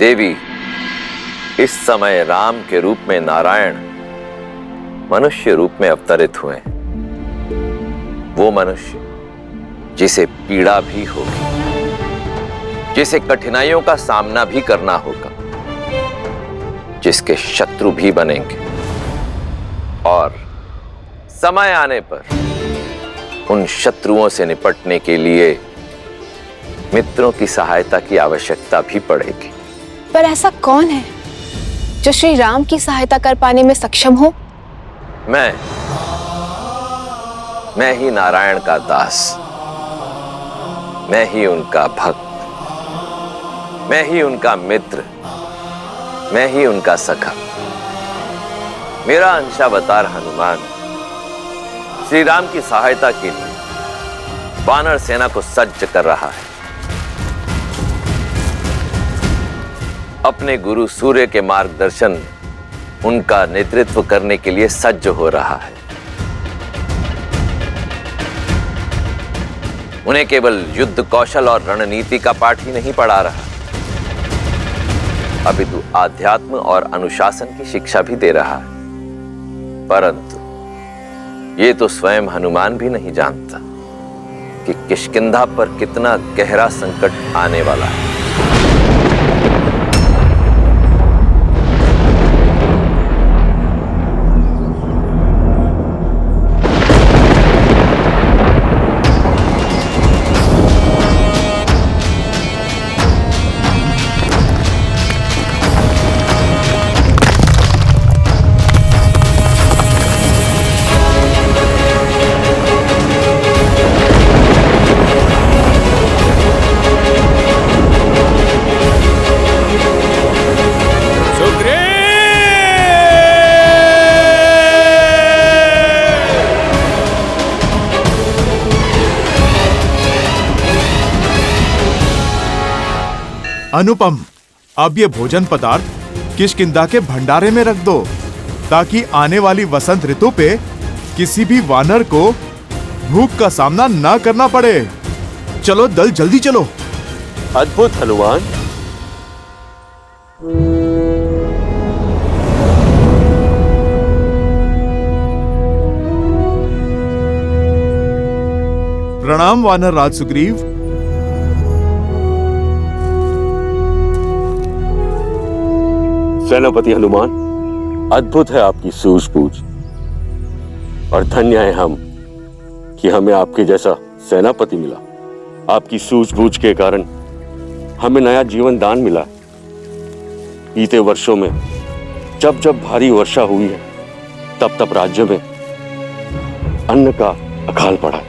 देवी इस समय राम के रूप में नारायण मनुष्य रूप में अवतरित हुए। वो मनुष्य जिसे पीड़ा भी होगी, जिसे कठिनाइयों का सामना भी करना होगा, जिसके शत्रु भी बनेंगे और समय आने पर उन शत्रुओं से निपटने के लिए मित्रों की सहायता की आवश्यकता भी पड़ेगी। पर ऐसा कौन है जो श्री राम की सहायता कर पाने में सक्षम हो? मैं ही नारायण का दास, मैं ही उनका भक्त, मैं ही उनका मित्र, मैं ही उनका सखा। मेरा अंशावतार हनुमान श्री राम की सहायता के लिए वानर सेना को सज्ज कर रहा है। अपने गुरु सूर्य के मार्गदर्शन, उनका नेतृत्व करने के लिए सज्ज हो रहा है। उन्हें केवल युद्ध कौशल और रणनीति का पाठ ही नहीं पढ़ा रहा, अपितु आध्यात्म और अनुशासन की शिक्षा भी दे रहा है। परंतु ये तो स्वयं हनुमान भी नहीं जानता कि किष्किंधा पर कितना गहरा संकट आने वाला है। अनुपम, अब ये भोजन पदार्थ किष्किंधा के भंडारे में रख दो ताकि आने वाली वसंत ऋतु पे किसी भी वानर को भूख का सामना ना करना पड़े। चलो दल, जल्दी चलो। अद्भुत हनुमान। प्रणाम वानर राज सुग्रीव। सेनापति हनुमान, अद्भुत है आपकी सूझबूझ और धन्य है हम कि हमें आपके जैसा सेनापति मिला। आपकी सूझबूझ के कारण हमें नया जीवन दान मिला। बीते वर्षों में जब जब भारी वर्षा हुई है, तब तब राज्य में अन्न का अकाल पड़ा,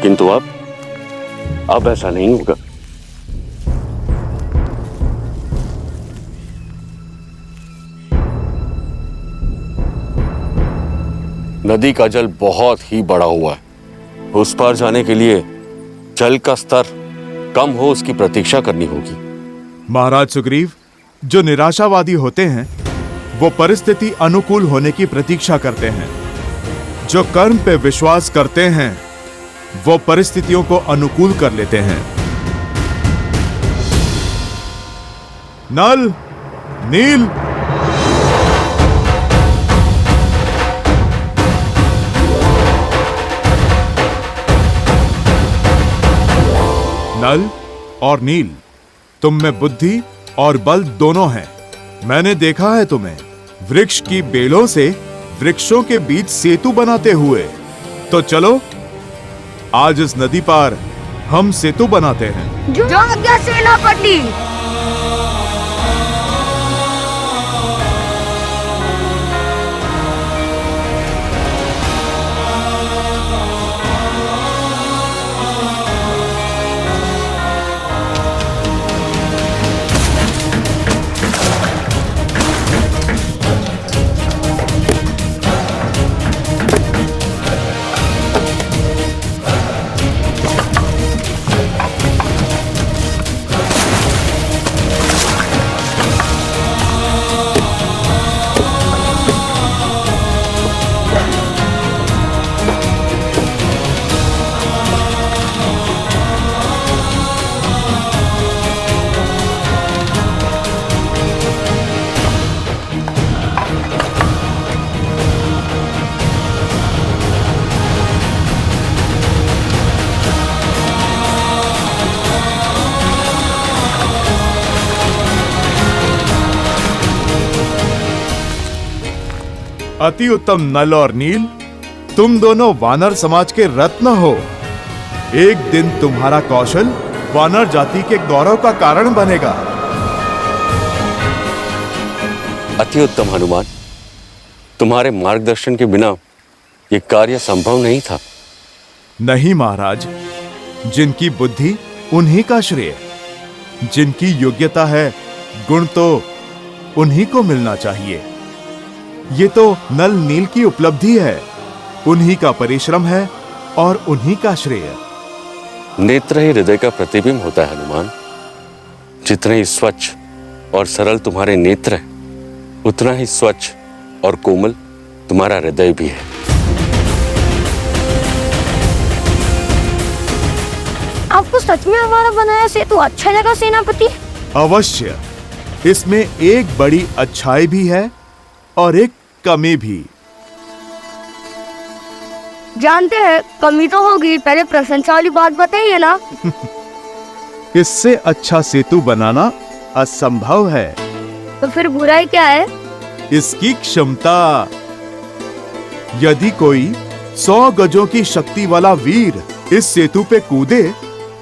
किंतु अब ऐसा नहीं होगा। नदी का जल बहुत ही बढ़ा हुआ है। उस पार जाने के लिए जल का स्तर कम हो, उसकी प्रतीक्षा करनी होगी। महाराज सुग्रीव, जो निराशावादी होते हैं वो परिस्थिति अनुकूल होने की प्रतीक्षा करते हैं। जो कर्म पे विश्वास करते हैं वो परिस्थितियों को अनुकूल कर लेते हैं। नल, नील, नल और नील, तुम में बुद्धि और बल दोनों हैं। मैंने देखा है तुम्हें वृक्ष की बेलों से वृक्षों के बीच सेतु बनाते हुए। तो चलो आज इस नदी पार हम सेतु बनाते हैं। जो आज्ञा सेनापति। अति उत्तम नल और नील, तुम दोनों वानर समाज के रत्न हो। एक दिन तुम्हारा कौशल वानर जाति के गौरव का कारण बनेगा। अति उत्तम हनुमान, तुम्हारे मार्गदर्शन के बिना यह कार्य संभव नहीं था। नहीं महाराज, जिनकी बुद्धि उन्हीं का श्रेय, जिनकी योग्यता है गुण तो उन्हीं को मिलना चाहिए। ये तो नल नील की उपलब्धि है, उन्हीं का परिश्रम है और उन्हीं का श्रेय। नेत्र ही हृदय का प्रतिबिंब होता है हनुमान। जितने ही स्वच्छ और सरल तुम्हारे नेत्र हैं, उतना ही स्वच्छ और कोमल तुम्हारा हृदय भी है। आपको सच में हमारा बनाया सेतु अच्छा लगा सेनापति? अवश्य, इसमें एक बड़ी अच्छाई भी है और एक कमी भी। जानते हैं कमी तो होगी, पहले प्रशंसा वाली बात बताइए ना। इससे अच्छा सेतु बनाना असंभव है। तो फिर बुराई क्या है? इसकी क्षमता। यदि कोई 100 गजों की शक्ति वाला वीर इस सेतु पे कूदे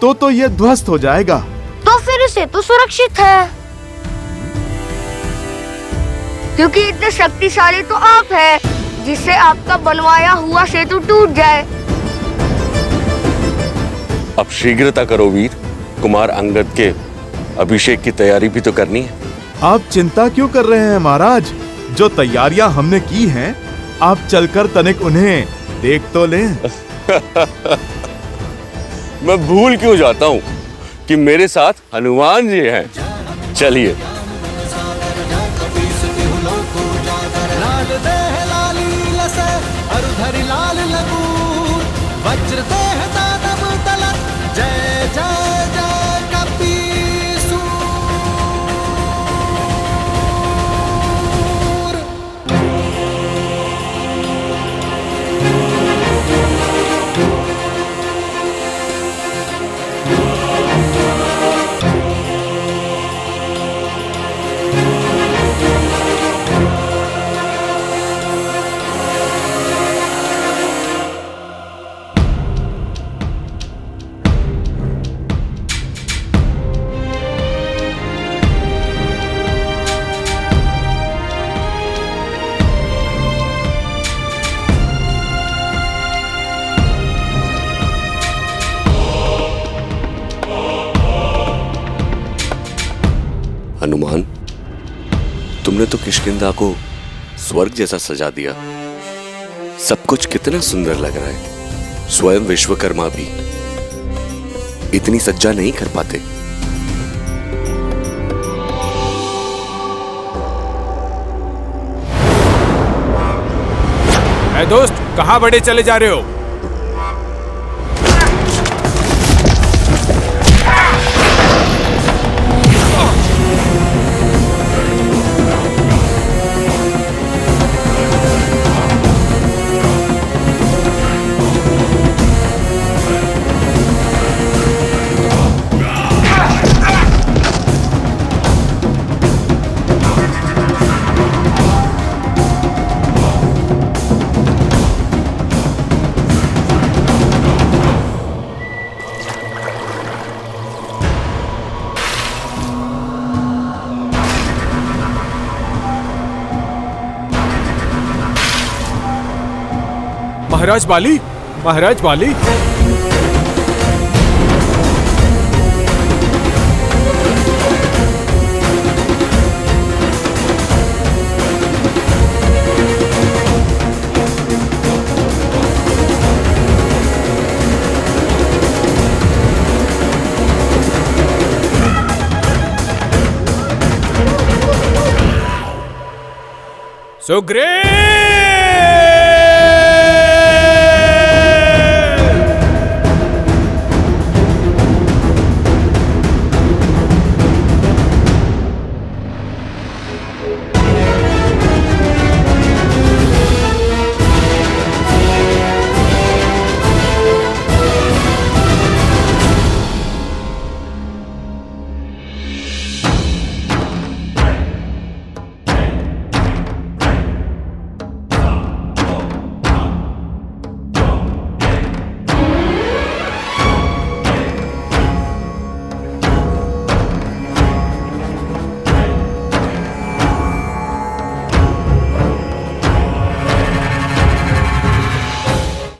तो यह ध्वस्त हो जाएगा। तो फिर सेतु सुरक्षित है, क्योंकि इतने शक्तिशाली तो आप हैं, जिससे आपका बनवाया हुआ सेतु टूट जाए। अब शीघ्रता करो वीर, कुमार अंगद के अभिषेक की तैयारी भी तो करनी है। आप चिंता क्यों कर रहे हैं महाराज? जो तैयारियां हमने की हैं, आप चलकर तनिक उन्हें देख तो लें। मैं भूल क्यों जाता हूँ कि मेरे साथ हनुमान जी हैं। चलिए। लाल लगूर वज्र देह दानव तलत, जय जय जय कपीसूर। हनुमान, तुमने तो किष्किंधा को स्वर्ग जैसा सजा दिया। सब कुछ कितना सुंदर लग रहा है। स्वयं विश्वकर्मा भी इतनी सज्जा नहीं कर पाते। ऐ दोस्त, कहां बड़े चले जा रहे हो? महाराज बाली, महाराज बाली। सुग्रीव!